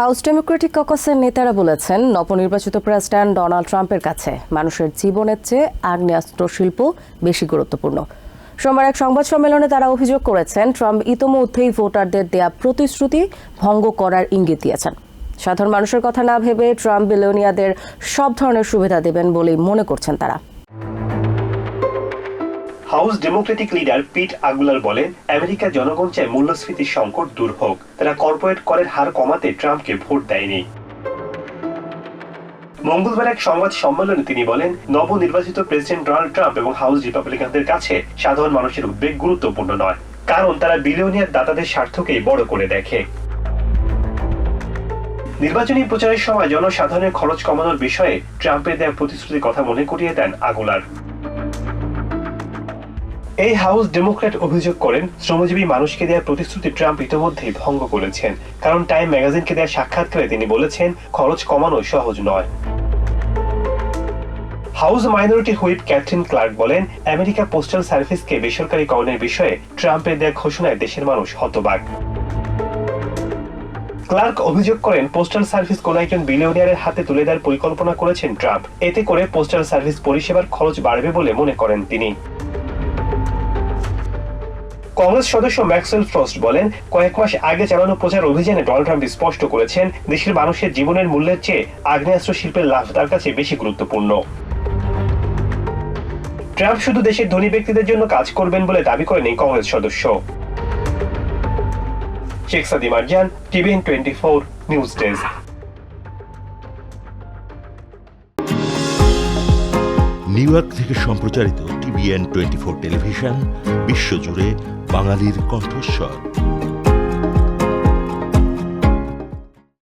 House Democratic ককাসের নেতারা বলেছেন, নবনির্বাচিত প্রেসিডেন্ট ডোনাল্ড ট্রাম্পের কাছে মানুষের জীবনের চেয়ে আগ্নেয়াস্ত্র শিল্প বেশি গুরুত্বপূর্ণ। সোমবার এক সংবাদ সম্মেলনে তারা অভিযোগ করেছেন, ট্রাম্প ইতোমধ্যেই ভোটারদের দেয়া প্রতিশ্রুতি ভঙ্গ করার ইঙ্গিত দিয়েছেন। সাধারণ মানুষের কথা না ভেবে ট্রাম্প বিলিয়নিয়ারদের সব ধরনের সুবিধা দেবেন বলেই মনে করছেন তারা। হাউস ডেমোক্রেটিক লিডার পিট আগুলার বলেন, আমেরিকার জনগণ চায় মূল্যস্ফীতির সংকট দূর হোক। তারা কর্পোরেট করের হার কমাতে ট্রাম্পকে ভোট দেয়নি। মঙ্গলবার এক সংবাদ সম্মেলনে তিনি বলেন, নবনির্বাচিত প্রেসিডেন্ট ডোনাল্ড ট্রাম্প এবং হাউস রিপাবলিকানদের কাছে সাধারণ মানুষের উদ্বেগ গুরুত্বপূর্ণ নয়, কারণ তারা বিলিয়নিয়ার দাতাদের স্বার্থকেই বড় করে দেখে। নির্বাচনী প্রচারের সময় জনসাধারণের খরচ কমানোর বিষয়ে ট্রাম্পের দেওয়া প্রতিশ্রুতির কথা মনে করিয়ে দেন আগুলার। এই হাউস ডেমোক্র্যাট অভিযোগ করেন, শ্রমজীবী মানুষকে দেওয়া প্রতিশ্রুতি ট্রাম্প ইতিমধ্যেই ভঙ্গ করেছেন, কারণ টাইম ম্যাগাজিনকে দেওয়া সাক্ষাৎকারে তিনি বলেছেন খরচ কমানো সহজ নয়। House minority whip Katherine Clark বলেন, আমেরিকা পোস্টাল সার্ভিসকে বেসরকারীকরণের বিষয়ে ট্রাম্পের দেওয়া ঘোষণায় দেশের মানুষ হতবাক। ক্লার্ক অভিযোগ করেন, পোস্টাল সার্ভিস কোন একজন বিলিয়নিয়ারের হাতে তুলে দেওয়ার পরিকল্পনা করেছেন ট্রাম্প। এতে করে পোস্টাল সার্ভিস পরিষেবার খরচ বাড়বে বলে মনে করেন তিনি। কংগ্রেস সদস্য ম্যাক্সওয়েল ফ্রস্ট বলেন, কয়েক মাস আগে চালানো প্রচার অভিযানে ডোনাল্ড ট্রাম্প স্পষ্ট করেছেন, দেশের মানুষের জীবনের মূল্যের চেয়ে আগ্নেয়াস্ত্র শিল্পের লাভ তার কাছে বেশি গুরুত্বপূর্ণ। ট্রাম্প শুধু দেশের ধনী ব্যক্তিদের জন্য কাজ করবেন বলে দাবি করেন এই কংগ্রেস সদস্য। শেখ সাদি Marjan, TVN 24 news desk. New York থেকে সম্প্রচারিত টিভিএন 24 টেলিভিশন বিশ্বজুড়ে বাঙালির কণ্ঠস্বর।